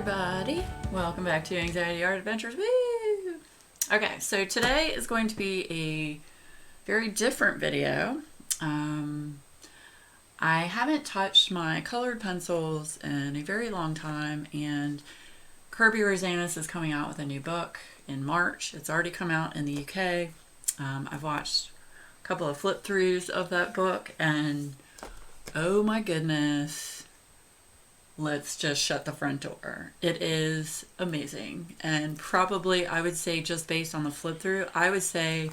everybody. Welcome back to Anxiety Art Adventures. Woo! Okay, so today is going to be a very different video. I haven't touched my colored pencils in a very long time, and Kirby Rosanis is coming out with a new book in March. It's already come out in the UK. I've watched a couple of flip-throughs of that book, and oh my goodness. Let's just shut the front door. It is amazing. And probably, I would say, just based on the flip through, I would say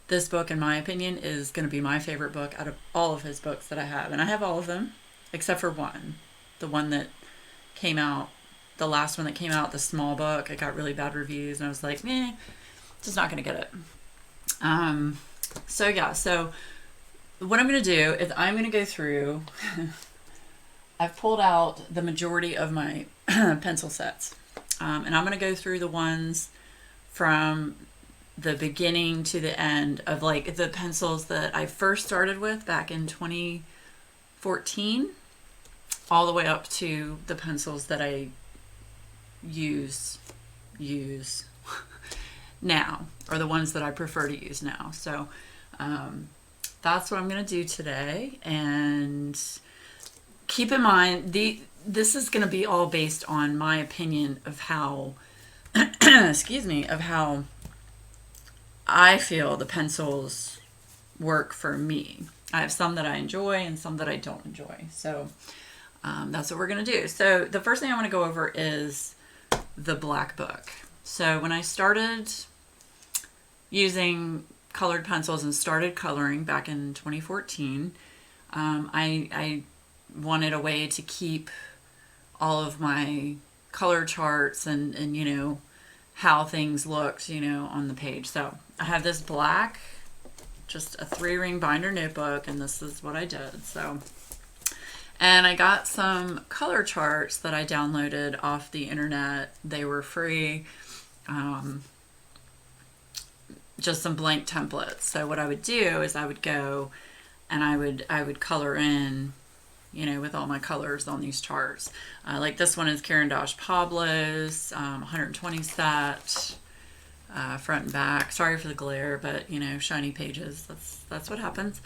this book, in my opinion, is going to be my favorite book out of all of his books that I have. And I have all of them, except for one. The one that came out, the last one that came out, the small book. It got really bad reviews, and I was like, just not going to get it. So what I'm going to do is I'm going to go through... I've pulled out the majority of my pencil sets, and I'm going to go through the ones from the beginning to the end of like the pencils that I first started with back in 2014 all the way up to the pencils that I use now, or the ones that I prefer to use now. So that's what I'm going to do today. And keep in mind, this is going to be all based on my opinion of how, of how I feel the pencils work for me. I have some that I enjoy and some that I don't enjoy. So that's what we're going to do. So the first thing I want to go over is the black book. So when I started using colored pencils and started coloring back in 2014, I wanted a way to keep all of my color charts and you know, how things looked, you know, on the page. So I have this black, just a 3-ring binder notebook, and this is what I did. So, and I got some color charts that I downloaded off the internet. They were free, just some blank templates. So what I would do is I would go and I would color in, you know, with all my colors on these charts. Like this one is Pablos, 120 set, front and back. Sorry for the glare, but you know, shiny pages, that's what happens.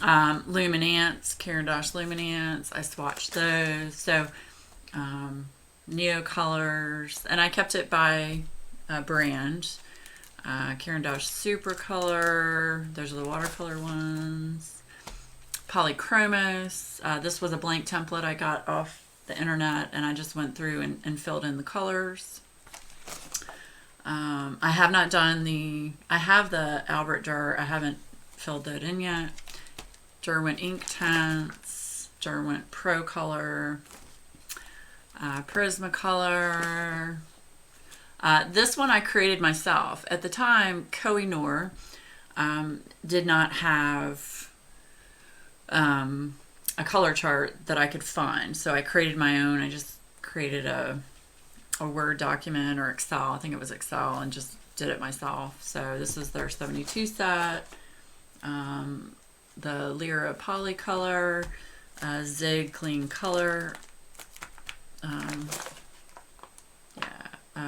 Luminance, Luminance, I swatched those. So Neo colors, and I kept it by brand. Super Color, those are the watercolor ones. Polychromos. This was a blank template I got off the internet, and I just went through and filled in the colors. I have not done I have the Albrecht Durer. I haven't filled that in yet. Derwent ink tints, Derwent Pro Color, Prismacolor. This one I created myself. At the time, Kohinoor did not have a color chart that I could find, so I created my own. I just created a Word document or Excel. I think it was Excel, and just did it myself. So this is their 72 set, the Lyra Polycolor, Zig Clean Color,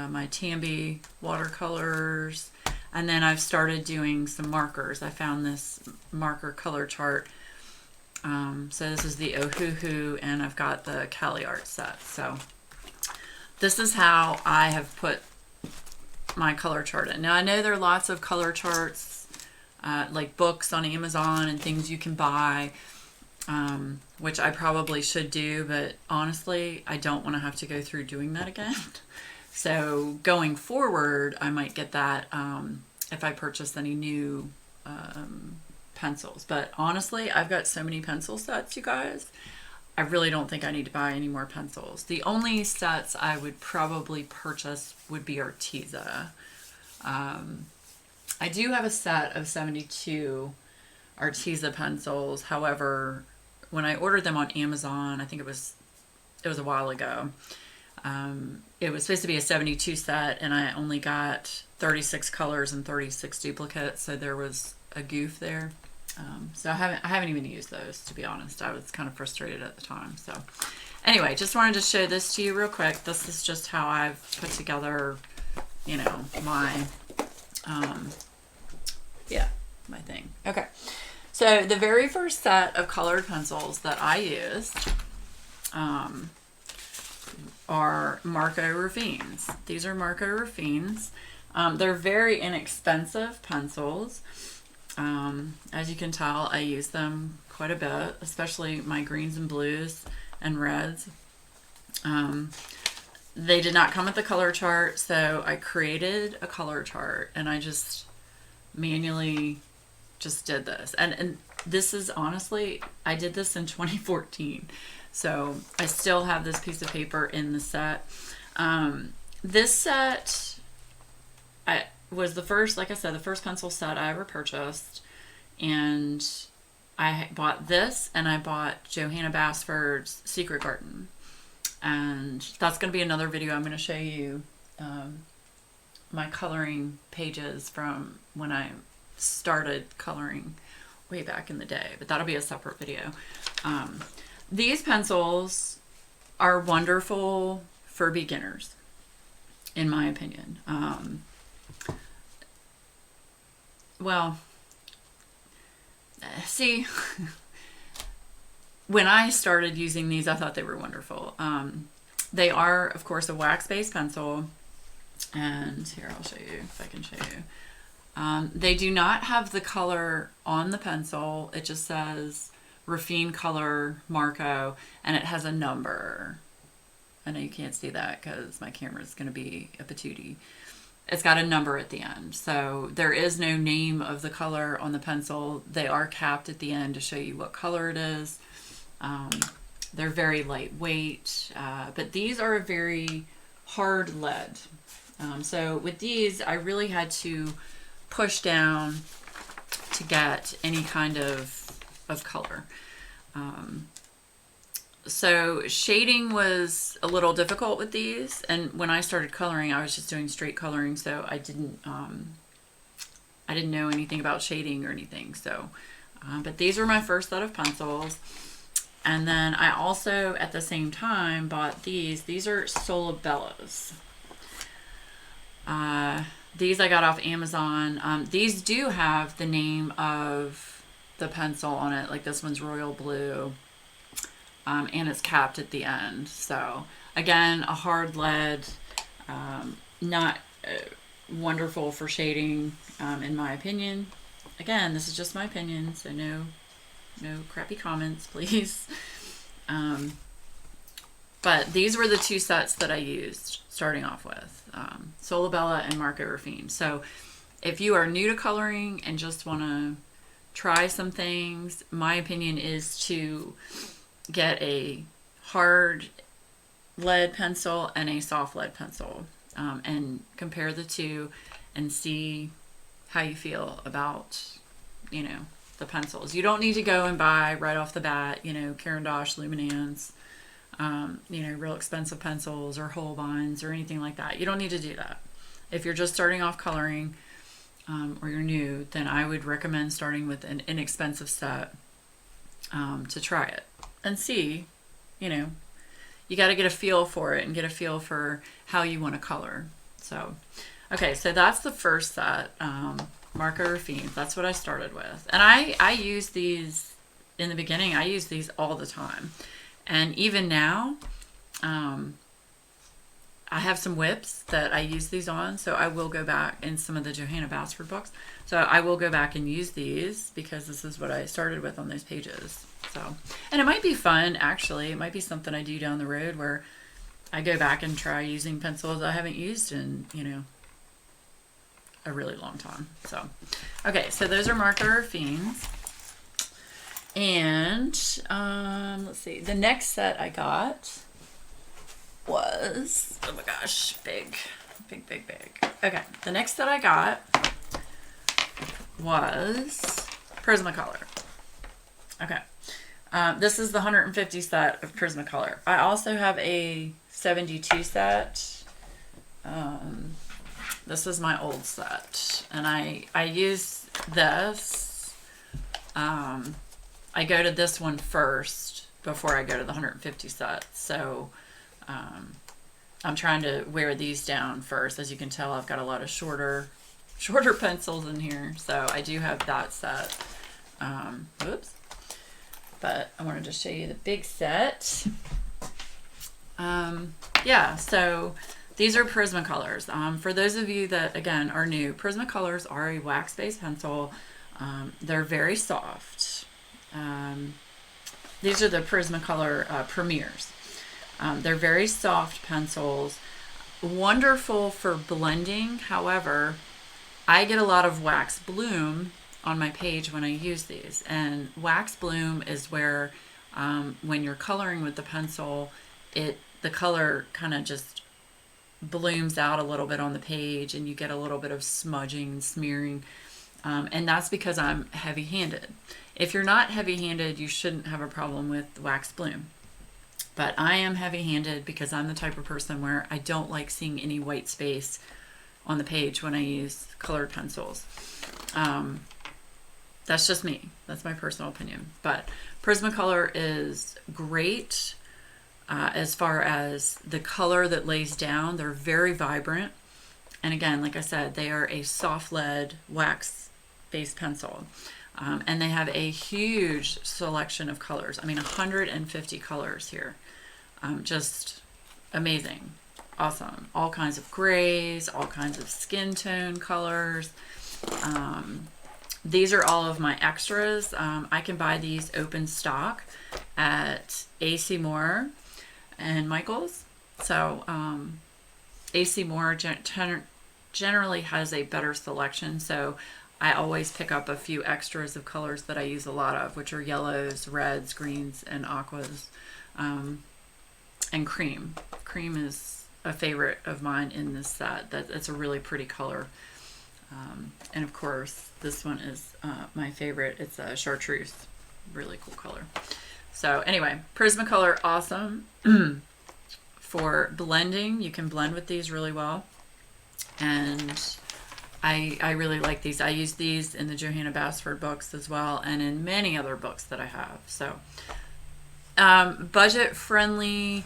my Tombo watercolors, and then I've started doing some markers. I found this marker color chart. So this is the Ohuhu, and I've got the Cali Art set. So this is how I have put my color chart in. Now I know there are lots of color charts, like books on Amazon and things you can buy, which I probably should do, but honestly, I don't want to have to go through doing that again. So going forward, I might get that if I purchase any new pencils. But honestly, I've got so many pencil sets, you guys. I really don't think I need to buy any more pencils. The only sets I would probably purchase would be Arteza. I do have a set of 72 Arteza pencils. However, when I ordered them on Amazon, I think it was a while ago. It was supposed to be a 72 set, and I only got 36 colors and 36 duplicates, so there was a goof there. So I haven't even used those, to be honest. I was kind of frustrated at the time. So anyway, just wanted to show this to you real quick. This is just how I've put together, you know, my, my thing. Okay. So the very first set of colored pencils that I used are Marco Orpheens. These are Marco Orpheens. They're very inexpensive pencils. As you can tell, I use them quite a bit, especially my greens and blues and reds. They did not come with the color chart, so I created a color chart, and I just manually just did this. And this is honestly, I did this in 2014. So I still have this piece of paper in the set. This set was the first, like I said, the first pencil set I ever purchased. And I bought this, and I bought Johanna Basford's Secret Garden. And that's going to be another video. I'm going to show you my coloring pages from when I started coloring way back in the day. But that'll be a separate video. These pencils are wonderful for beginners, in my opinion. Well, see, when I started using these, I thought they were wonderful. They are, of course, a wax-based pencil. And here, I'll show you if I can show you. They do not have the color on the pencil. It just says Raffine Color Marco, and it has a number. I know you can't see that because my camera is going to be a patootie. It's got a number at the end. So there is no name of the color on the pencil. They are capped at the end to show you what color it is. They're very lightweight, but these are a very hard lead. So with these, I really had to push down to get any kind of color. So shading was a little difficult with these, and when I started coloring, I was just doing straight coloring, so I didn't know anything about shading or anything. So, but these were my first set of pencils. And then I also, at the same time, bought these. These are Solabellas. These I got off Amazon. These do have the name of the pencil on it. Like this one's Royal Blue. And it's capped at the end. So, again, a hard lead. Not wonderful for shading, in my opinion. Again, this is just my opinion, so no crappy comments, please. But these were the two sets that I used starting off with, Solabella and Marco Orpheens. So if you are new to coloring and just want to try some things, my opinion is to get a hard lead pencil and a soft lead pencil, and compare the two and see how you feel about, you know, the pencils. You don't need to go and buy right off the bat, you know, Caran d'Ache, Luminance, you know, real expensive pencils or Holbeins or anything like that. You don't need to do that. If you're just starting off coloring, or you're new, then I would recommend starting with an inexpensive set, to try it and see, you know, you got to get a feel for it and get a feel for how you want to color. So, okay, so that's the first set, Marco Orpheens. That's what I started with. And I use these in the beginning. I use these all the time. And even now, I have some whips that I use these on, so I will go back in some of the Johanna Basford books. So I will go back and use these because this is what I started with on those pages. So, and it might be fun, actually. It might be something I do down the road where I go back and try using pencils I haven't used in, you know, a really long time. So, okay, so those are Marco Orpheens. And let's see, the next set I got was, oh my gosh, big. Okay, the next set I got was Prismacolor. Okay, this is the 150 set of Prismacolor. I also have a 72 set. This is my old set, and I use this I go to this one first before I go to the 150 set. So I'm trying to wear these down first. As you can tell, I've got a lot of shorter pencils in here. So I do have that set. Oops. But I wanted to show you the big set. Yeah, so these are Prismacolors. For those of you that, again, are new, Prismacolors are a wax-based pencil. They're very soft. These are the Prismacolor Premiers. They're very soft pencils, wonderful for blending. However, I get a lot of wax bloom on my page when I use these. And wax bloom is where when you're coloring with the pencil, the color kind of just blooms out a little bit on the page and you get a little bit of smudging and smearing. And that's because I'm heavy-handed. If you're not heavy-handed, you shouldn't have a problem with wax bloom. But I am heavy-handed because I'm the type of person where I don't like seeing any white space on the page when I use colored pencils. That's just me. That's my personal opinion. But Prismacolor is great as far as the color that lays down. They're very vibrant. And again, like I said, they are a soft lead wax-based pencil. And they have a huge selection of colors. I mean, 150 colors here. Just amazing. Awesome. All kinds of grays, all kinds of skin tone colors. These are all of my extras. I can buy these open stock at AC Moore and Michaels. So AC Moore generally has a better selection. So I always pick up a few extras of colors that I use a lot of, which are yellows, reds, greens, and aquas, and cream. Cream is a favorite of mine in this set. That's a really pretty color. And of course, this one is my favorite. It's a chartreuse, really cool color. So anyway, Prismacolor, awesome. For blending, you can blend with these really well. And I really like these. I use these in the Johanna Basford books as well, and in many other books that I have. So budget friendly,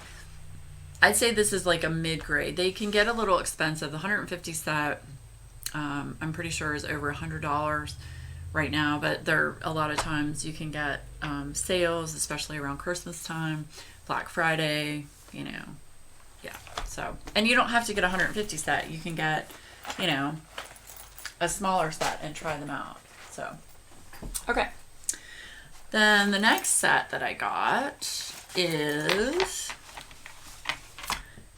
I'd say this is like a mid-grade. They can get a little expensive. The 150 set, I'm pretty sure is over $100 right now, but there a lot of times you can get sales, especially around Christmas time, Black Friday, you know. Yeah. So, and you don't have to get a 150 set. You can get, you know, a smaller set and try them out. So, okay. Then the next set that I got is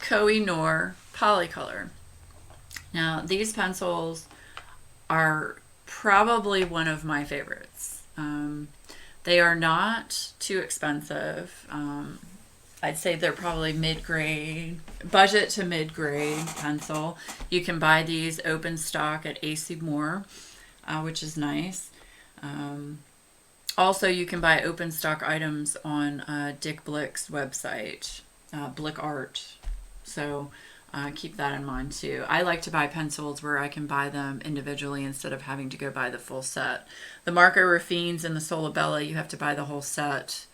Kohinoor Polycolor. Now, these pencils are probably one of my favorites. They are not too expensive. I'd say they're probably mid-grade, budget to mid-grade pencil. You can buy these open stock at AC Moore, which is nice. Also, you can buy open stock items on Dick Blick's website, Blick Art. So keep that in mind too. I like to buy pencils where I can buy them individually instead of having to go buy the full set. The Marco Orpheens and the Solabella, you have to buy the whole set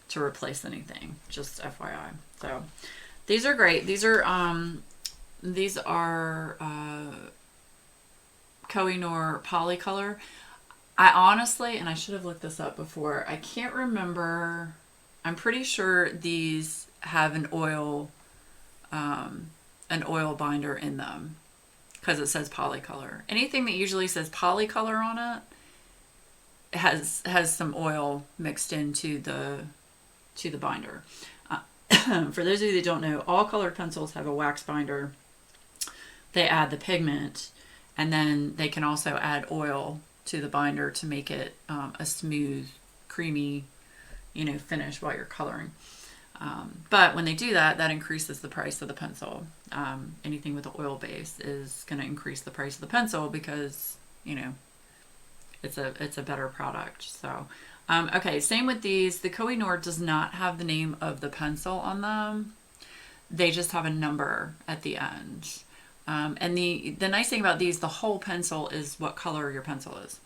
to replace anything, just FYI. So these are great. These are Kohinoor Polycolor. I honestly, and I should have looked this up before, I can't remember. I'm pretty sure these have an oil binder in them because it says Polycolor. Anything that usually says Polycolor on it has some oil mixed into the binder. For those of you that don't know, all colored pencils have a wax binder. They add the pigment, and then they can also add oil to the binder to make it a smooth, creamy, finish while you're coloring. But when they do that, that increases the price of the pencil. Anything with an oil base is going to increase the price of the pencil because, it's a better product. So, okay, same with these. The Kohinoor does not have the name of the pencil on them. They just have a number at the end. And the nice thing about these, the whole pencil is what color your pencil is.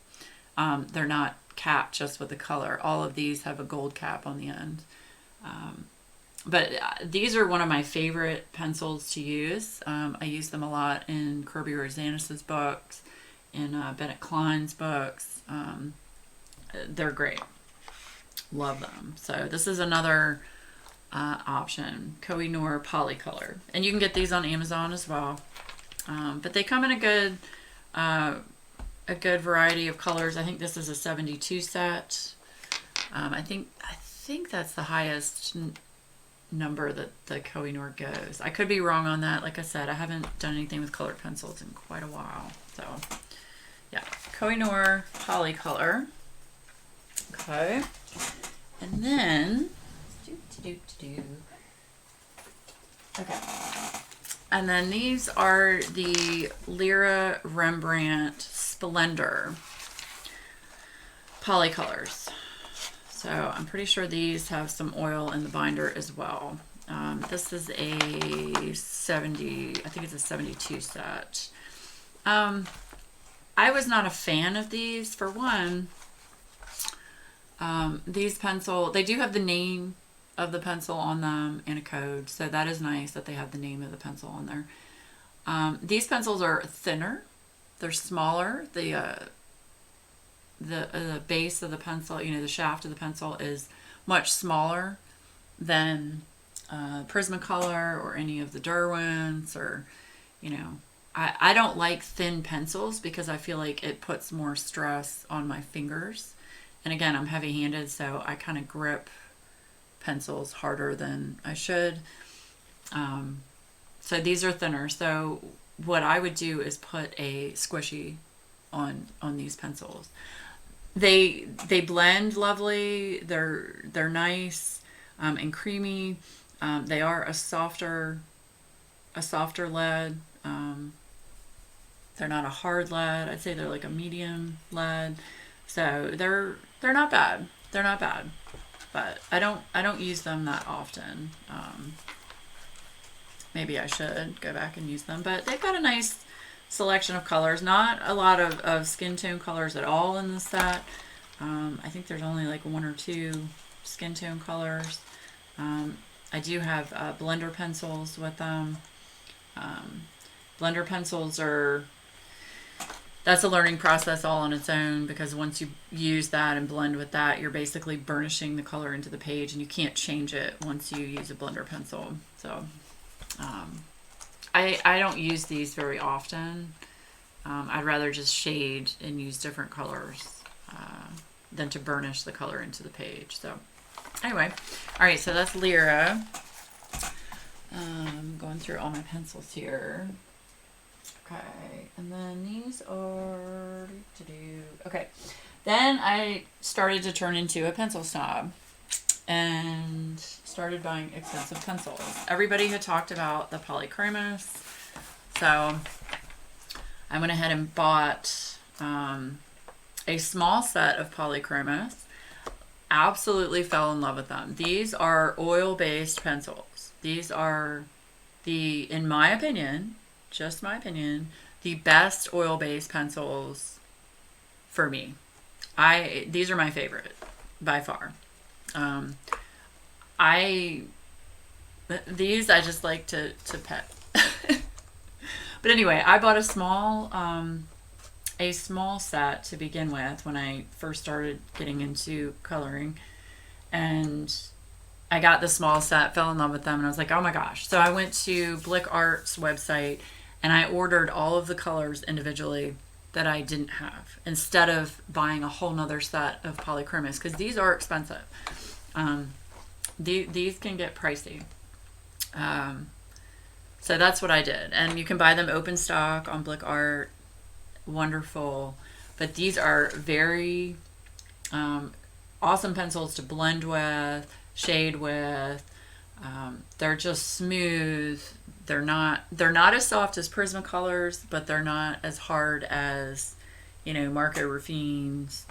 They're not cap just with the color. All of these have a gold cap on the end. But these are one of my favorite pencils to use. I use them a lot in Kirby Rosanes's books, in Bennett Klein's books. They're great. Love them. So this is another option, Kohinoor Polycolor. And you can get these on Amazon as well. But they come in a good variety of colors. I think this is a 72 set. I think that's the highest number that the Kohinoor goes. I could be wrong on that. Like I said, I haven't done anything with colored pencils in quite a while. So yeah, Kohinoor Polycolor. Okay. And then okay. And then these are the Lyra Rembrandt Splendor Polycolors. So I'm pretty sure these have some oil in the binder as well. This is a 70, I think it's a 72 set. I was not a fan of these. For one, these pencil, they do have the name of the pencil on them and a code, so that is nice that they have the name of the pencil on there. These pencils are thinner, they're smaller. The base of the pencil, you know, the shaft of the pencil is much smaller than Prismacolor or any of the Derwents, or, you know, I don't like thin pencils because I feel like it puts more stress on my fingers. And again, I'm heavy-handed, so I kind of grip pencils harder than I should. So these are thinner. So what I would do is put a squishy on these pencils. They blend lovely. They're nice and creamy. They are a softer lead. They're not a hard lead. I'd say they're like a medium lead. So they're not bad. They're not bad. But I don't use them that often. Maybe I should go back and use them. But they've got a nice selection of colors. Not a lot of skin tone colors at all in this set. I think there's only like 1 or 2 skin tone colors. I do have blender pencils with them. Blender pencils that's a learning process all on its own, because once you use that and blend with that, you're basically burnishing the color into the page, and you can't change it once you use a blender pencil. So I don't use these very often. I'd rather just shade and use different colors than to burnish the color into the page. So anyway, all right, so that's Lyra. Going through all my pencils here. Okay, and then these are okay. Then I started to turn into a pencil snob and started buying expensive pencils. Everybody had talked about the Polychromos, so I went ahead and bought a small set of Polychromos. Absolutely fell in love with them. These are oil-based pencils. These are in my opinion, just my opinion, the best oil-based pencils for me. These are my favorite by far. These I just like to pet. But anyway, I bought a small set to begin with when I first started getting into coloring, and I got the small set, fell in love with them, and I was like, oh my gosh. So I went to Blick Art's website and I ordered all of the colors individually that I didn't have, instead of buying a whole nother set of Polychromos, because these are expensive. These can get pricey. So that's what I did. And you can buy them open stock on Blick Art. Wonderful. But these are very awesome pencils to blend with, shade with. They're just smooth. They're not as soft as Prismacolors, but they're not as hard as, Marco Orpheens.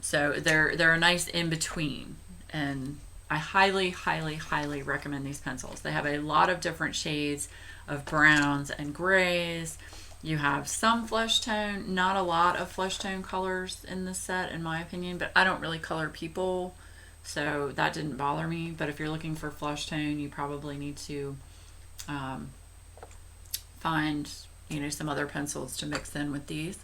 So they're a nice in between, and I highly, highly, highly recommend these pencils. They have a lot of different shades of browns and grays. You have some flesh tone, not a lot of flesh tone colors in this set, in my opinion, but I don't really color people, so that didn't bother me. But if you're looking for flesh tone, you probably need to find, you know, some other pencils to mix in with these.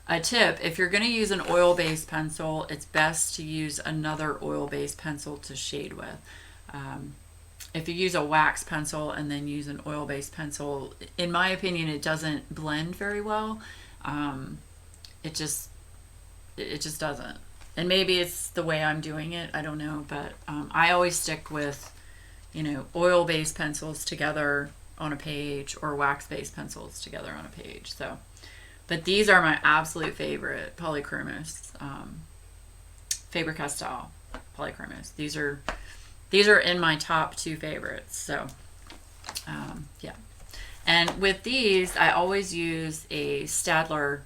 A tip, if you're going to use an oil-based pencil, it's best to use another oil-based pencil to shade with. If you use a wax pencil and then use an oil-based pencil, in my opinion, it doesn't blend very well. It just doesn't. And maybe it's the way I'm doing it, I don't know, but I always stick with, you know, oil-based pencils together on a page or wax-based pencils together on a page. So, but these are my absolute favorite Polychromos, Faber-Castell Polychromos. These are in my top 2 favorites. So, yeah. And with these, I always use a Staedtler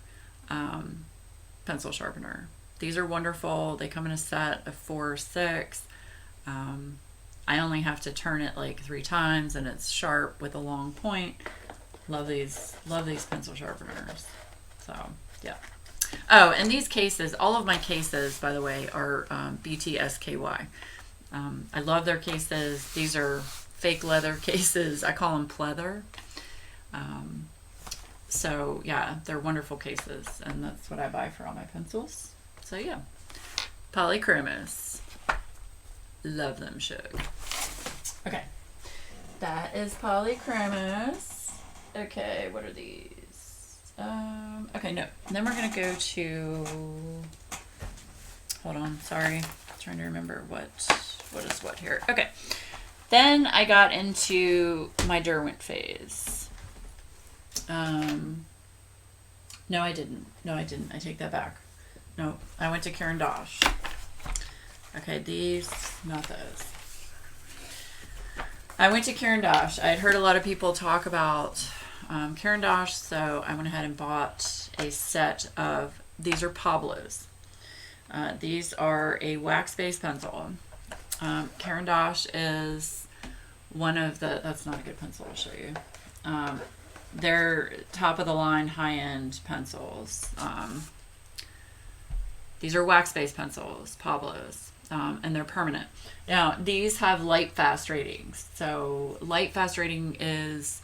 pencil sharpener. These are wonderful. They come in a set of 4 or 6. I only have to turn it like 3 times, and it's sharp with a long point. Love these pencil sharpeners. So, yeah. Oh, and these cases, all of my cases, by the way, are BTSKY. I love their cases. These are fake leather cases. I call them pleather. So, yeah, they're wonderful cases, and that's what I buy for all my pencils. So, yeah. Polychromos. Love them, Shug. Okay. That is Polychromos. Okay, what are these? Okay, no. Then we're going to go to... Hold on, sorry. Trying to remember what is what here. Okay. Then I got into my Derwent phase. No, I didn't. I take that back. No, I went to Caran d'Ache. Okay, these, not those. I went to Caran d'Ache. I had heard a lot of people talk about Caran d'Ache, so I went ahead and bought a set of, these are Pablos. These are a wax-based pencil. Caran d'Ache is one of the, that's not a good pencil, I'll show you. They're top-of-the-line, high-end pencils. These are wax-based pencils, Pablos, and they're permanent. Now, these have light fast ratings. So light fast rating is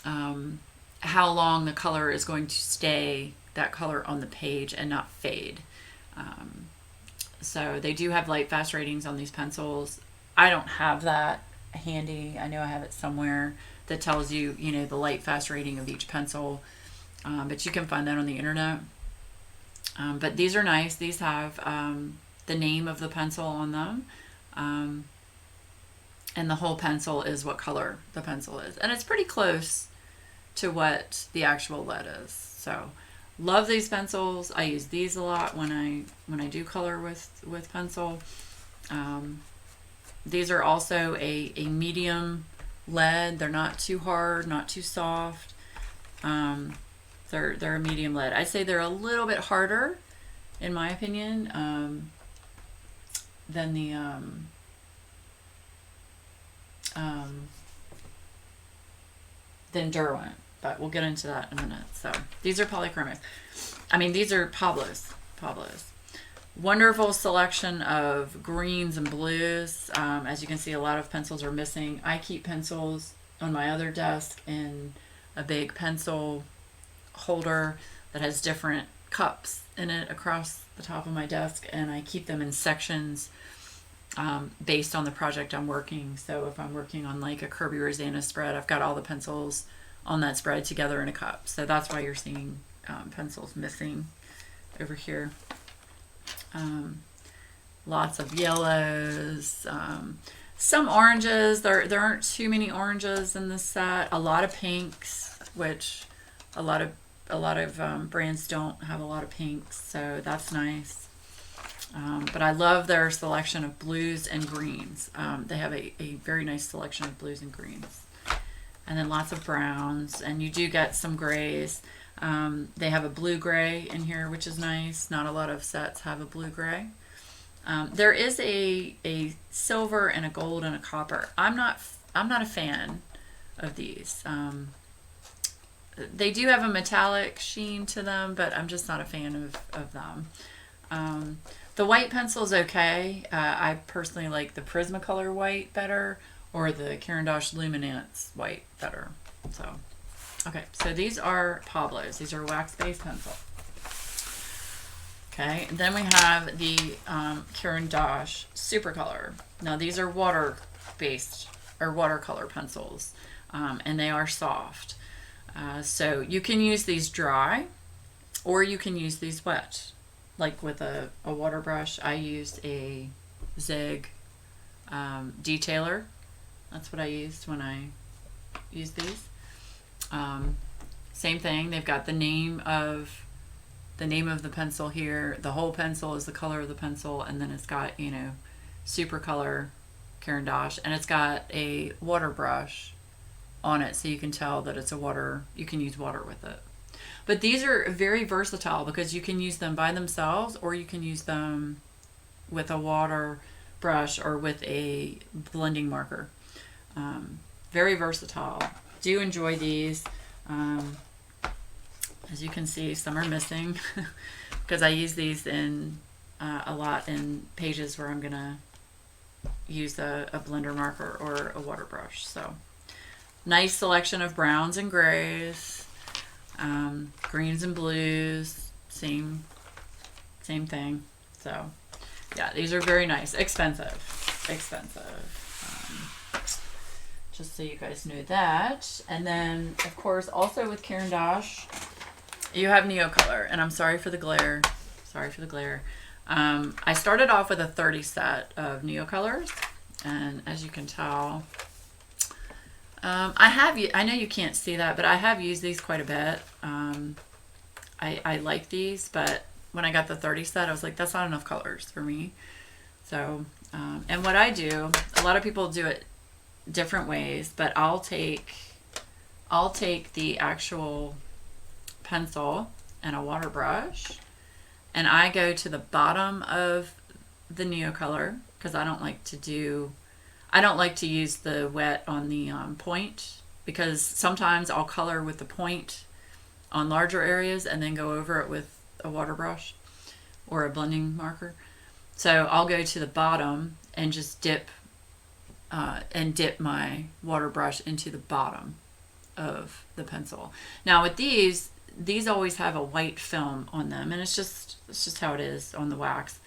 how long the color is going to stay, that color on the page, and not fade. So they do have light fast ratings on these pencils. I don't have that handy. I know I have it somewhere that tells you, you know, the light fast rating of each pencil. But you can find that on the internet. But these are nice. These have the name of the pencil on them. And the whole pencil is what color the pencil is. And it's pretty close to what the actual lead is. So love these pencils. I use these a lot when I do color with pencil. These are also a medium lead. They're not too hard, not too soft. They're a medium lead. I'd say they're a little bit harder, in my opinion, than the than Derwent, but we'll get into that in a minute. So these are Polychromos. I mean, these are Pablos. Wonderful selection of greens and blues. As you can see, a lot of pencils are missing. I keep pencils on my other desk in a big pencil holder that has different cups in it across the top of my desk, and I keep them in sections based on the project I'm working. So if I'm working on like a Kirby Rosanna spread, I've got all the pencils on that spread together in a cup. So that's why you're seeing pencils missing over here. Lots of yellows, some oranges. There aren't too many oranges in this set. A lot of pinks, which a lot of brands don't have a lot of pinks, so that's nice. But I love their selection of blues and greens. They have a very nice selection of blues and greens. And then lots of browns, and you do get some grays. They have a blue-gray in here, which is nice. Not a lot of sets have a blue-gray. There is a silver and a gold and a copper. I'm not a fan of these. they do have a metallic sheen to them, but I'm just not a fan of them. The white pencil is okay. I personally like the Prismacolor white better, or the Caran d'Ache Luminance white better. So, okay, so these are Pablos. These are wax-based pencil. Okay, and then we have the Caran d'Ache Supercolor. Now these are water-based or watercolor pencils, and they are soft. So you can use these dry, or you can use these wet. Like with a water brush, I used a Zig detailer. That's what I used when I used these. Same thing. They've got the name of the pencil here. The whole pencil is the color of the pencil, and then it's got, you know, Supercolor Caran d'Ache, and it's got a water brush on it, so you can tell that it's a water. You can use water with it. But these are very versatile because you can use them by themselves, or you can use them with a water brush or with a blending marker. Very versatile. Do enjoy these. As you can see, some are missing because I use these in a lot in pages where I'm gonna use a blender marker or a water brush. So nice selection of browns and grays. Greens and blues, same thing. So yeah, these are very nice. Expensive. Just so you guys know that. And then of course also with Caran d'Ache you have Neocolor, and I'm sorry for the glare. I started off with a 30 set of Neocolors, and as you can tell, I know you can't see that, but I have used these quite a bit. I like these, but when I got the 30 set, I was like, that's not enough colors for me. So, and what I do, a lot of people do it different ways, but I'll take the actual pencil and a water brush, and I go to the bottom of the Neocolor because I don't like to use the wet on the point, because sometimes I'll color with the point on larger areas and then go over it with a water brush or a blending marker. So I'll go to the bottom and just dip my water brush into the bottom of the pencil. Now with these always have a white film on them, and it's just how it is on the wax.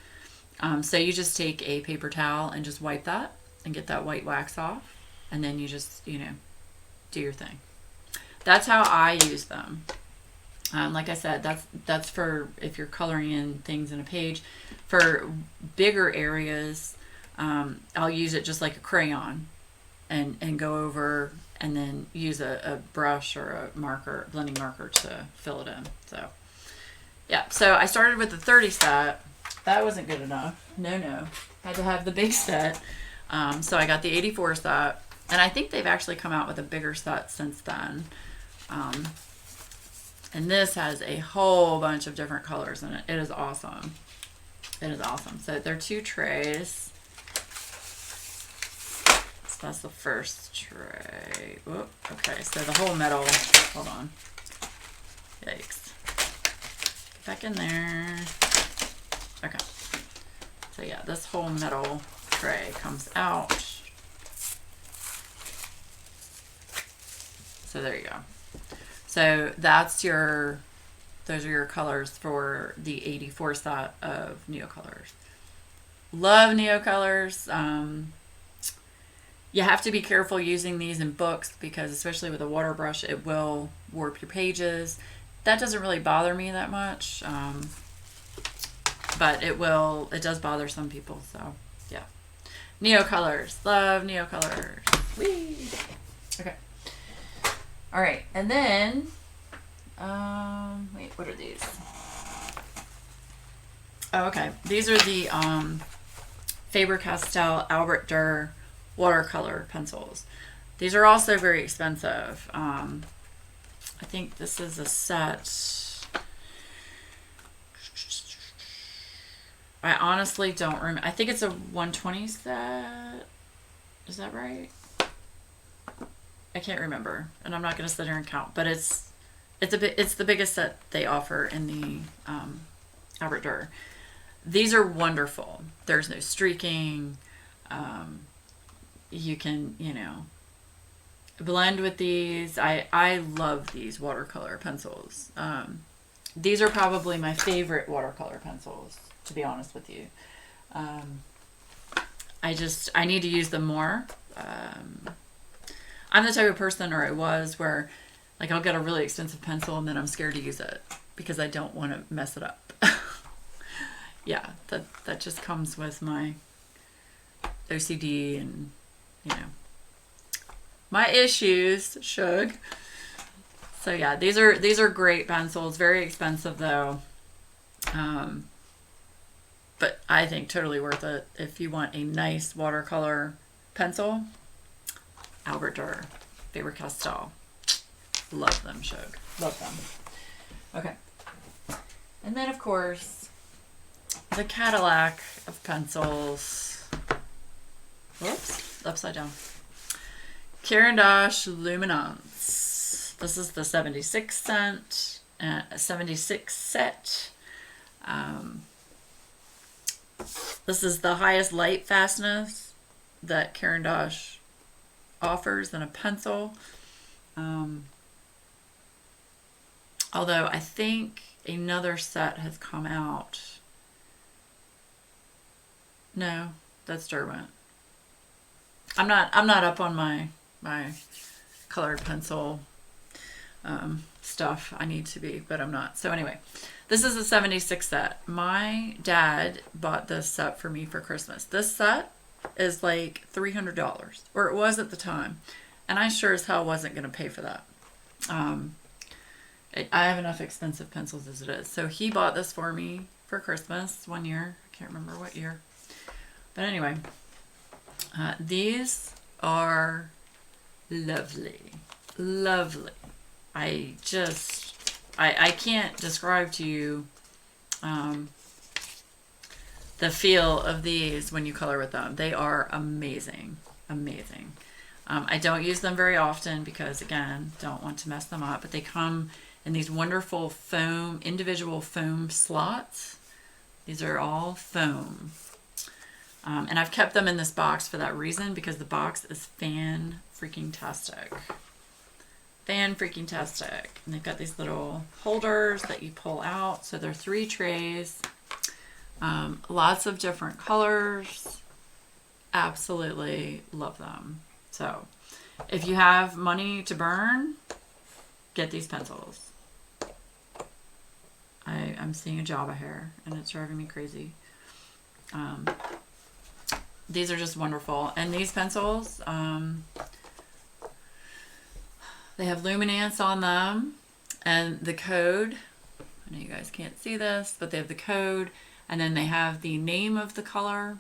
So you just take a paper towel and just wipe that and get that white wax off, and then you just, you know, do your thing. That's how I use them. Like I said, that's for if you're coloring in things in a page. For bigger areas, I'll use it just like a crayon and go over and then use a brush or a marker, blending marker, to fill it in. So yeah, so I started with the 30 set. That wasn't good enough. No. Had to have the big set. So I got the 84 set, and I think they've actually come out with a bigger set since then. And this has a whole bunch of different colors in it. It is awesome. So they're 2 trays. So that's the first tray. Whoop. Okay, so the whole metal. Hold on. Yikes. Get back in there. Okay. So yeah, this whole metal tray comes out. So there you go. So those are your colors for the 84 set of Neocolors. Love Neocolors. You have to be careful using these in books because, especially with a water brush, it will warp your pages. That doesn't really bother me that much, but it does bother some people. So yeah, Neocolors, love Neocolors. Whee! Okay. All right, and then, wait, what are these? Oh, okay. These are the Faber-Castell Albrecht Durer watercolor pencils. These are also very expensive. I think this is a set. I honestly don't remember. I think it's a 120 set. Is that right? I can't remember, and I'm not going to sit here and count, but it's it's the biggest set they offer in the Albrecht Durer. These are wonderful. There's no streaking. You can, you know, blend with these. I love these watercolor pencils. These are probably my favorite watercolor pencils, to be honest with you. I need to use them more. I'm the type of person, or I was, where like I'll get a really expensive pencil and then I'm scared to use it because I don't want to mess it up. Yeah, that just comes with my OCD and, you know, my issues, shug. So yeah, these are great pencils, very expensive though. But I think totally worth it if you want a nice watercolor pencil. Albrecht Durer, Faber-Castell. Love them, shug. Love them. Okay. And then of course, the Cadillac of pencils. Whoops, upside down. Caran d'Ache Luminance. This is the 76 cent, 76 set. This is the highest light fastness that Caran d'Ache offers in a pencil. Although I think another set has come out. No, that's Derwent. I'm not up on my colored pencil stuff. I need to be, but I'm not. So anyway, this is a 76 set. My dad bought this set for me for Christmas. This set is like $300, or it was at the time, and I sure as hell wasn't going to pay for that. I have enough expensive pencils as it is. So he bought this for me for Christmas one year. I can't remember what year. But anyway, these are lovely. Lovely. I can't describe to you the feel of these when you color with them. They are amazing. Amazing. I don't use them very often because, again, don't want to mess them up. But they come in these wonderful foam, individual foam slots. These are all foam. And I've kept them in this box for that reason, because the box is fan-freaking-tastic. Fan-freaking-tastic. And they've got these little holders that you pull out. So they're 3 trays. Lots of different colors. Absolutely love them. So if you have money to burn, get these pencils. I'm seeing a Java hair and it's driving me crazy. These are just wonderful. And these pencils, they have luminance on them and the code. I know you guys can't see this, but they have the code, and then they have the name of the color,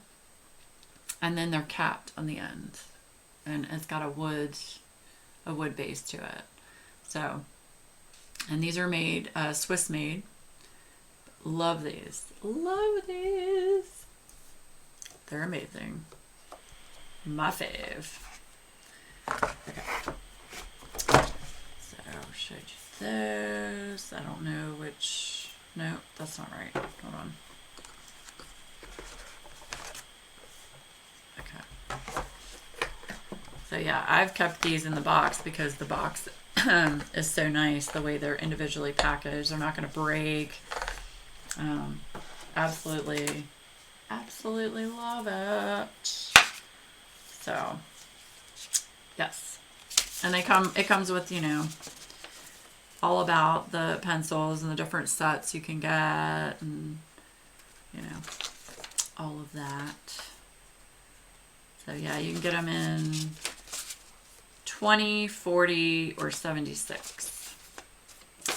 and then they're capped on the end. And it's got a wood base to it. So, and these are made, Swiss made. Love these. Love these. They're amazing. My fave. Okay. So, showed you those. I don't know which. No, that's not right. Hold on. Okay. So yeah, I've kept these in the box because the box is so nice the way they're individually packaged. They're not going to break. Absolutely love it. So yes, and it comes with, you know, all about the pencils and the different sets you can get, and you know, all of that. So yeah, you can get them in 20, 40, or 76.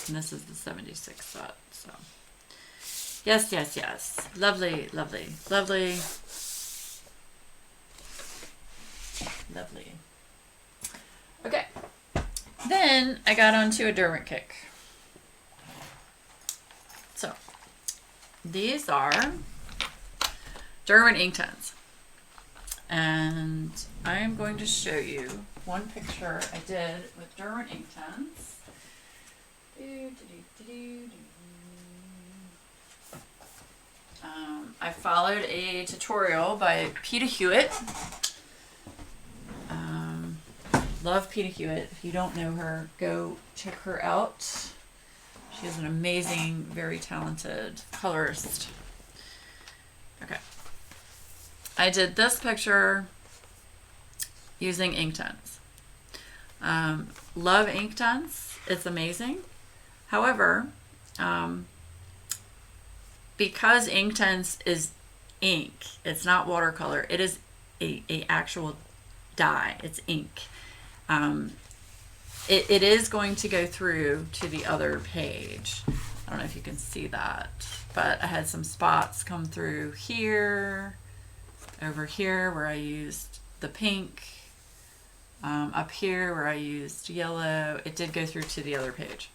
And this is the 76 set. So yes, yes, yes. Lovely, lovely, lovely. Lovely. Okay. Then I got onto a Derwent kick. So these are Derwent Inktense. And I'm going to show you one picture I did with Derwent Inktense. I followed a tutorial by Hewitt. Love Hewitt. If you don't know her, go check her out. She is an amazing, very talented colorist. Okay. I did this picture using Inktense. Love Inktense. It's amazing. However, because Inktense is ink, it's not watercolor. It is a actual dye. It's ink. It is going to go through to the other page. I don't know if you can see that, but I had some spots come through here, over here where I used the pink, up here where I used yellow. It did go through to the other page.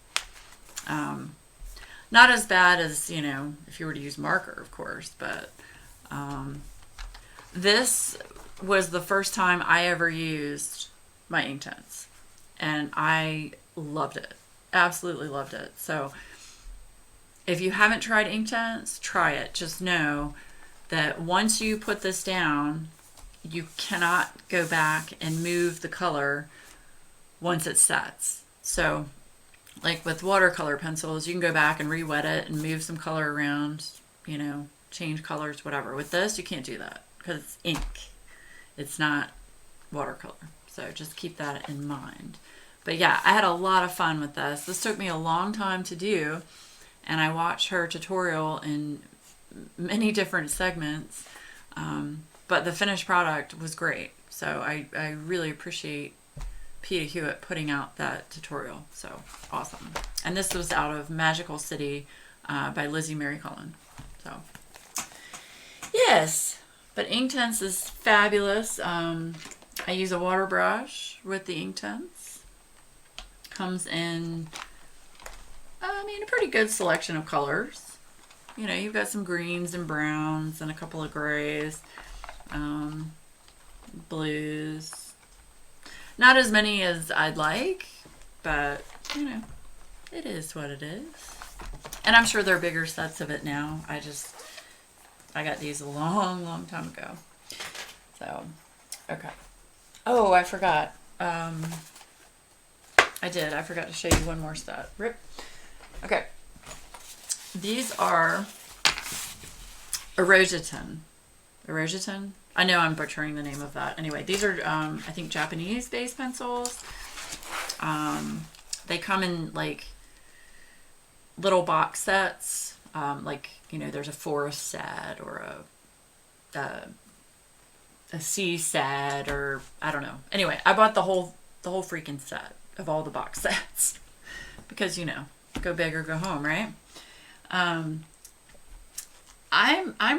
Not as bad as, you know, if you were to use marker, of course, but this was the first time I ever used my Inktense, and I loved it. Absolutely loved it. So if you haven't tried Inktense, try it. Just know that once you put this down, you cannot go back and move the color once it sets. So like with watercolor pencils, you can go back and re-wet it and move some color around, you know, change colors, whatever. With this, you can't do that because it's ink. It's not watercolor. So just keep that in mind. But yeah, I had a lot of fun with this. This took me a long time to do, and I watched her tutorial in many different segments, but the finished product was great. So I really appreciate Hewitt putting out that tutorial. So awesome. And this was out of Magical City by Lizzie Mary Cullen. So yes, but Inktense is fabulous. I use a water brush with the Inktense. Comes in, I mean, a pretty good selection of colors. You know, you've got some greens and browns and a couple of grays, blues. Not as many as I'd like, but, you know, it is what it is. And I'm sure there are bigger sets of it now. I got these a long, long time ago. So, okay. Oh, I forgot. I forgot to show you one more set. Rip. Okay. These are Erogeton. Erogeton? I know I'm butchering the name of that. Anyway, these are, I think, Japanese base pencils. They come in, like, little box sets. Like, you know, there's a forest set or a sea set, or I don't know. Anyway, I bought the whole freaking set of all the box sets because, you know, go big or go home, right? I'm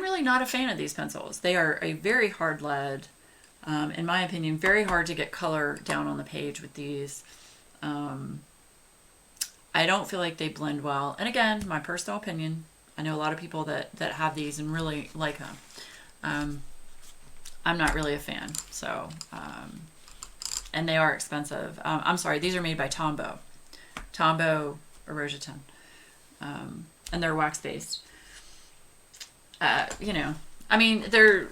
really not a fan of these pencils. They are a very hard lead, in my opinion, very hard to get color down on the page with these. I don't feel like they blend well. And again, my personal opinion, I know a lot of people that have these and really like them. I'm not really a fan. So, and they are expensive. I'm sorry, these are made by Tombo Erogeton. And they're wax based. You know, I mean, that's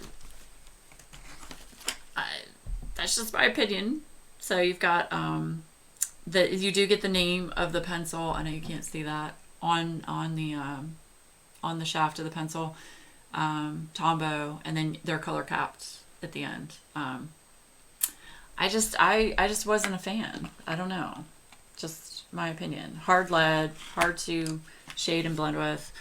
just my opinion. So you've got, you do get the name of the pencil. I know you can't see that on the shaft of the pencil, Tombo, and then they're color capped at the end. I just wasn't a fan. I don't know. Just my opinion. Hard lead, hard to shade and blend with.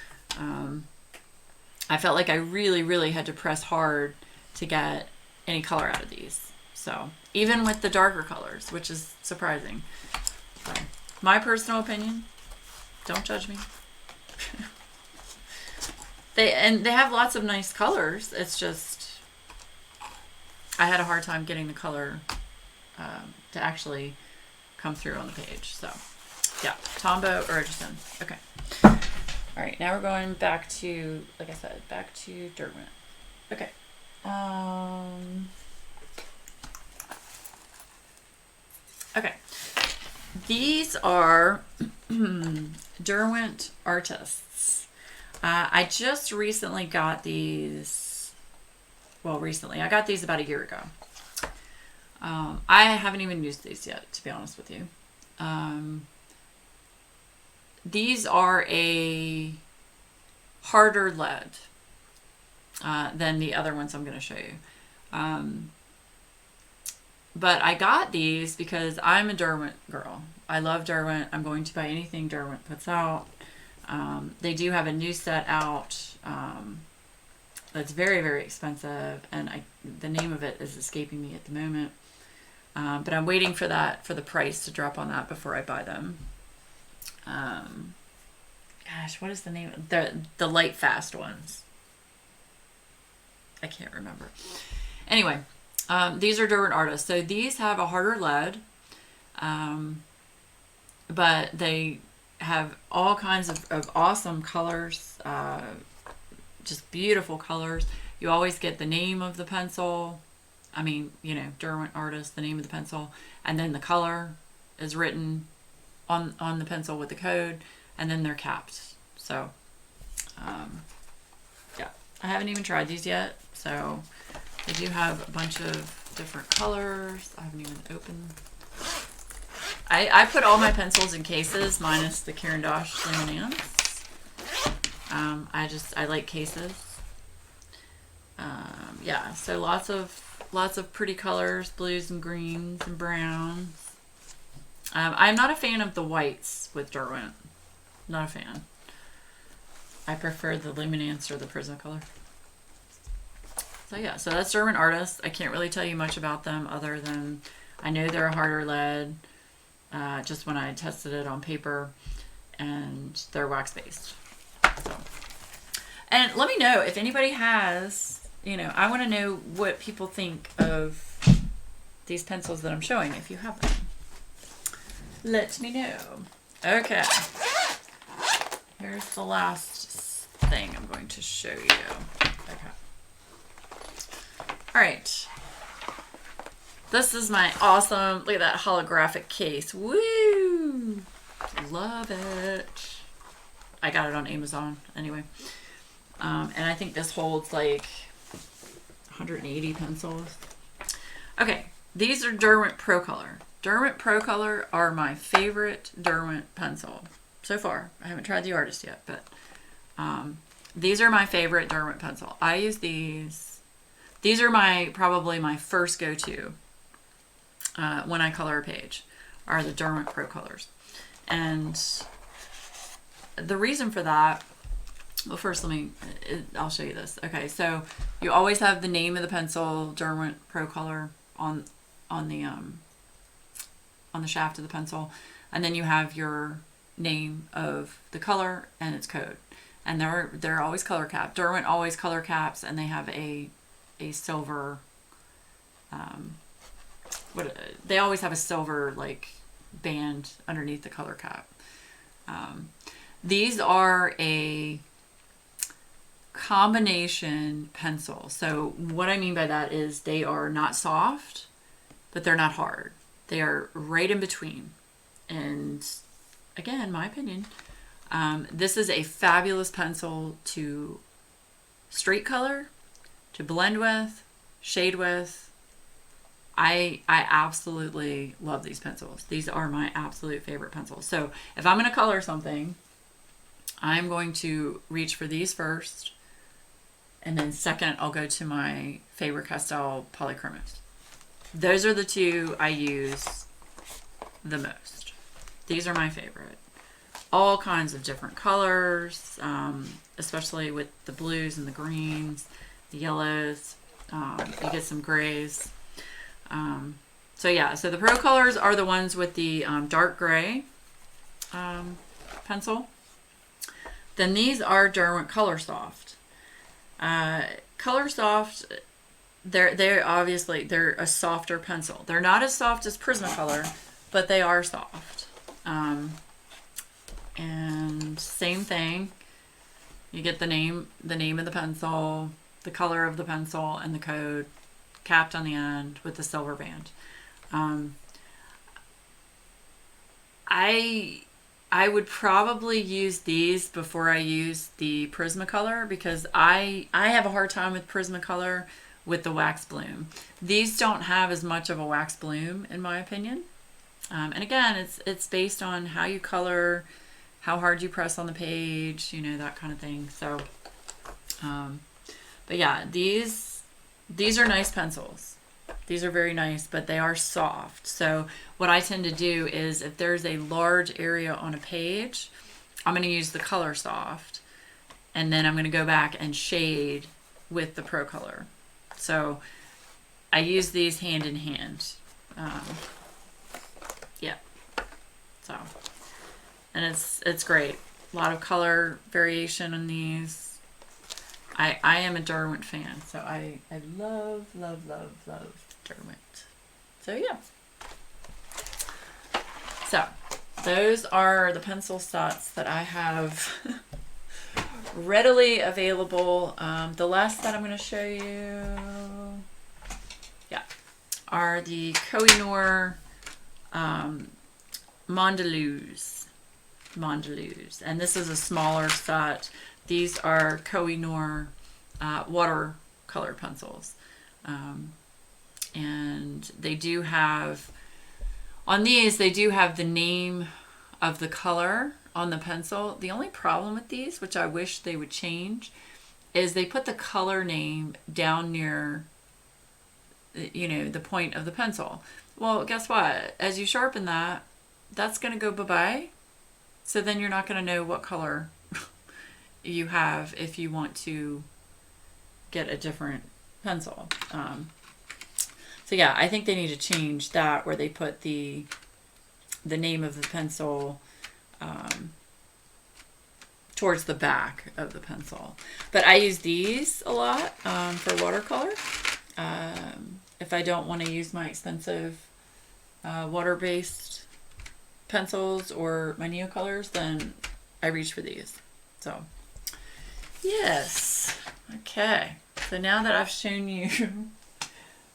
I felt like I really, really had to press hard to get any color out of these. So even with the darker colors, which is surprising. So, my personal opinion, don't judge me. They have lots of nice colors. It's just I had a hard time getting the color to actually come through on the page. So yeah, Tombo Ferguson. Okay. All right, now we're going back to, like I said, back to Derwent. Okay. Okay. These are Derwent Artists. I just recently got these. Well, recently. I got these about a year ago. I haven't even used these yet, to be honest with you. These are a harder lead than the other ones I'm going to show you. But I got these because I'm a Derwent girl. I love Derwent. I'm going to buy anything Derwent puts out. They do have a new set out that's very, very expensive, and the name of it is escaping me at the moment. But I'm waiting for the price to drop on that before I buy them. Gosh, what is the name? The light fast ones. I can't remember. Anyway, these are Derwent Artists. So these have a harder lead, but they have all kinds of awesome colors, just beautiful colors. You always get the name of the pencil. I mean, Derwent Artist, the name of the pencil, and then the color is written on the pencil with the code, and then they're capped. So, yeah, I haven't even tried these yet. So they do have a bunch of different colors. I haven't even opened. I put all my pencils in cases, minus the Caran d'Ache Luminance. I like cases. Yeah, so lots of pretty colors, blues and greens and browns. I'm not a fan of the whites with Derwent. Not a fan. I prefer the Luminance or the Prismacolor. So yeah, so that's Derwent Artists. I can't really tell you much about them other than I know they're a harder lead, just when I tested it on paper, and they're wax based. So, and let me know if anybody has, I want to know what people think of these pencils that I'm showing, if you have them. Let me know. Okay. Here's the last thing I'm going to show you. Okay. All right. This is my awesome, look at that holographic case. Woo! Love it. I got it on Amazon anyway. And I think this holds like 180 pencils. Okay, these are Derwent Pro Color. Derwent Pro Color are my favorite Derwent pencil so far. I haven't tried the Artist yet, but these are my favorite Derwent pencil. I use these. These are probably my first go-to when I color a page, are the Derwent Pro Colors. And the reason for that, well, first I'll show you this. Okay, so you always have the name of the pencil, Derwent Pro Color, on the shaft of the pencil, and then you have your name of the color and its code. And they're always color capped. Derwent always color caps, and they have a silver. They always have a silver like band underneath the color cap. These are a combination pencil. So what I mean by that is they are not soft, but they're not hard. They are right in between. And again, my opinion, this is a fabulous pencil to straight color, to blend with, shade with. I absolutely love these pencils. These are my absolute favorite pencils. So if I'm going to color something, I'm going to reach for these first, and then second I'll go to my Faber-Castell Polychromos. Those are the two I use the most. These are my favorite. All kinds of different colors, especially with the blues and the greens, the yellows. You get some grays. So yeah, so the Pro Colors are the ones with the dark gray pencil. Then these are Derwent Color Soft. Color Soft, they're obviously a softer pencil. They're not as soft as Prismacolor, but they are soft. And same thing. You get the name of the pencil, the color of the pencil, and the code capped on the end with the silver band. I would probably use these before I use the Prismacolor, because I have a hard time with Prismacolor with the wax bloom. These don't have as much of a wax bloom, in my opinion. And again, it's based on how you color, how hard you press on the page, you know, that kind of thing. So, but yeah, these are nice pencils. These are very nice, but they are soft. So what I tend to do is, if there's a large area on a page, I'm going to use the Color Soft, and then I'm going to go back and shade with the Pro Color. So I use these hand in hand. Yeah. So, and it's great. A lot of color variation in these. I am a Derwent fan, so I love Derwent. So yeah. So those are the pencil sets that I have readily available. The last that I'm going to show you, yeah, are the Kohinoor Monda. And this is a smaller set. These are Kohinoor watercolor pencils. And they do have, on these, they do have the name of the color on the pencil. The only problem with these, which I wish they would change, is they put the color name down near, you know, the point of the pencil. Well, guess what? As you sharpen that, that's going to go bye-bye. So then you're not going to know what color you have if you want to get a different pencil. So yeah, I think they need to change that, where they put the name of the pencil towards the back of the pencil. But I use these a lot for watercolor. If I don't want to use my expensive water-based pencils or my Neocolors, then I reach for these. So yes. Okay. So now that I've shown you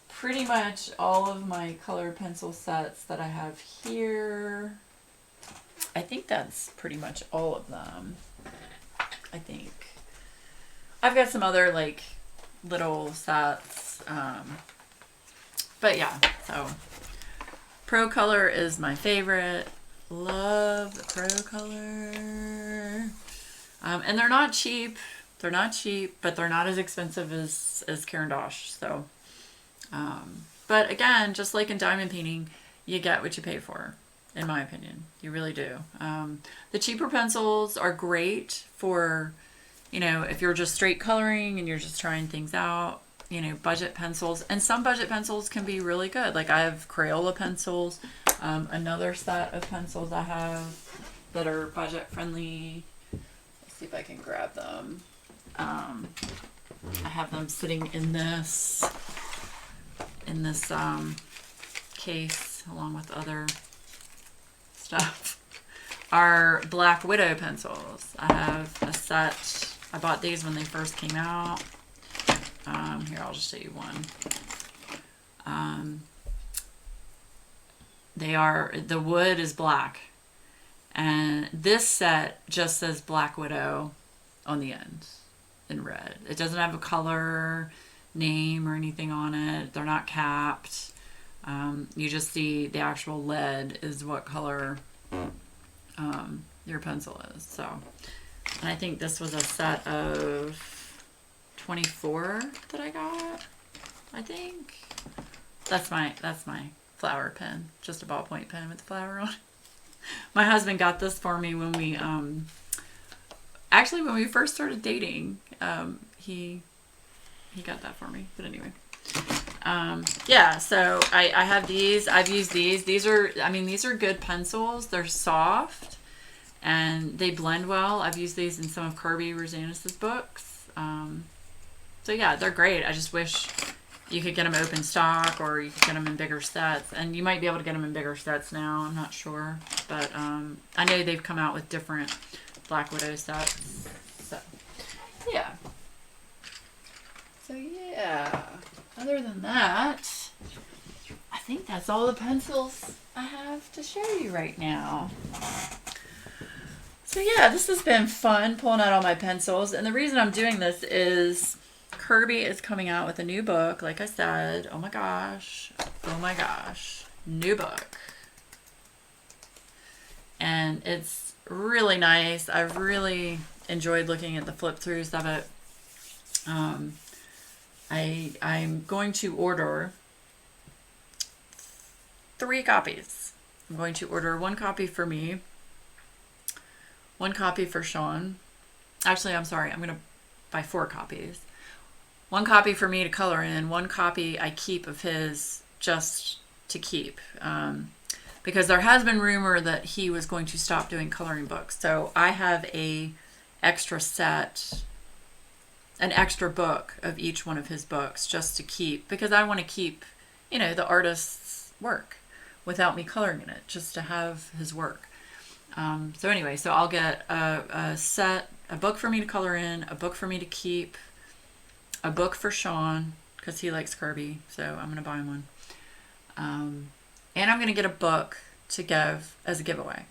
pretty much all of my color pencil sets that I have here, I think that's pretty much all of them. I think I've got some other like little sets, but yeah. So Pro Color is my favorite. Love the Pro Color, and they're not cheap. They're not cheap, but they're not as expensive as Caran d'Ache. So, but again, just like in diamond painting, you get what you pay for, in my opinion. You really do. The cheaper pencils are great for, you know, if you're just straight coloring and you're just trying things out, you know, budget pencils. And some budget pencils can be really good. Like I have Crayola pencils, another set of pencils I have that are budget friendly. Let's see if I can grab them. I have them sitting in this case along with other stuff. Are Black Widow pencils. I have a set. I bought these when they first came out. Here, I'll just show you one. The wood is black, and this set just says Black Widow on the end in red. It doesn't have a color name or anything on it. They're not capped. You just see the actual lead is what color your pencil is. So, and I think this was a set of 24 that I got. I think that's my flower pen, just a ballpoint pen with the flower on it. My husband got this for me when we actually when we first started dating. He got that for me. But anyway, yeah. So I have these. I've used these. These are good pencils. They're soft and they blend well. I've used these in some of Kirby Rosanis' books. So yeah, they're great. I just wish you could get them open stock, or you could get them in bigger sets. And you might be able to get them in bigger sets now. I'm not sure. But I know they've come out with different Black Widow sets. So yeah. So yeah. Other than that, I think that's all the pencils I have to show you right now. So yeah, this has been fun pulling out all my pencils. And the reason I'm doing this is Kirby is coming out with a new book, like I said. Oh my gosh. Oh my gosh. New book. And it's really nice. I've really enjoyed looking at the flip throughs of it. I'm going to order 3 copies. I'm going to order 1 copy for me, 1 copy for Sean. Actually, I'm sorry. I'm going to buy 4 copies. 1 copy for me to color in, 1 copy I keep of his just to keep. Because there has been rumor that he was going to stop doing coloring books. So I have an extra book of each one of his books just to keep, because I want to keep, you know, the artist's work without me coloring in it, just to have his work. So anyway, so I'll get a book for me to color in, a book for me to keep, a book for Sean, because he likes Kirby, so I'm going to buy him one. And I'm going to get a book to give as a giveaway.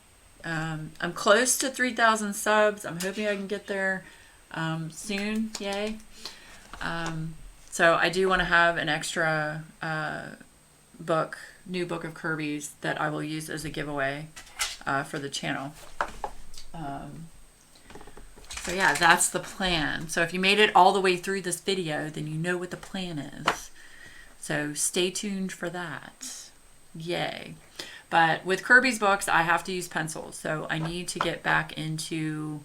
I'm close to 3,000 subs. I'm hoping I can get there soon. Yay. So I do want to have an extra new book of Kirby's that I will use as a giveaway for the channel. So yeah, that's the plan. So if you made it all the way through this video, then you know what the plan is. So stay tuned for that. Yay. But with Kirby's books, I have to use pencils. So I need to get back into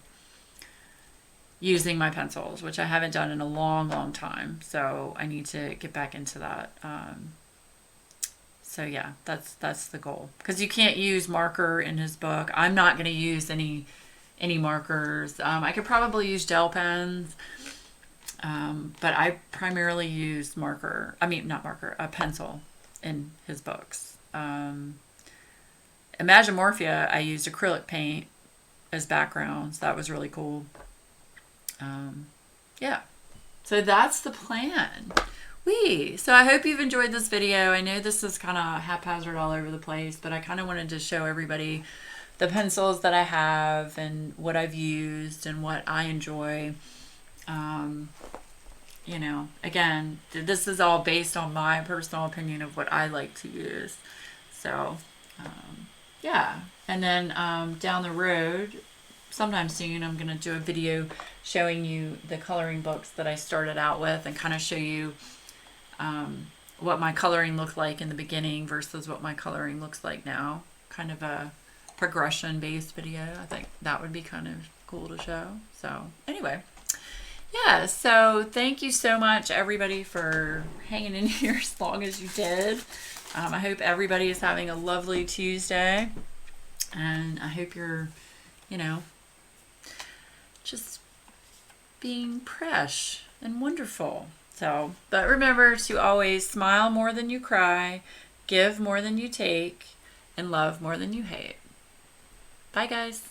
using my pencils, which I haven't done in a long, long time. So I need to get back into that. So yeah, that's the goal. Because you can't use marker in his book. I'm not going to use any markers. I could probably use gel pens. But I primarily use a pencil in his books. Imagimorphia, I used acrylic paint as backgrounds. That was really cool. Yeah, so that's the plan. So I hope you've enjoyed this video. I know this is kind of haphazard all over the place, but I kind of wanted to show everybody the pencils that I have and what I've used and what I enjoy. You know, again, this is all based on my personal opinion of what I like to use. So, yeah. And then down the road, sometime soon, I'm going to do a video showing you the coloring books that I started out with and kind of show you what my coloring looked like in the beginning versus what my coloring looks like now. Kind of a progression-based video. I think that would be kind of cool to show. So, anyway. Yeah, so thank you so much, everybody, for hanging in here as long as you did. I hope everybody is having a lovely Tuesday. And I hope you're, you know, just being Presh and wonderful. So, but remember to always smile more than you cry, give more than you take, and love more than you hate. Bye, guys.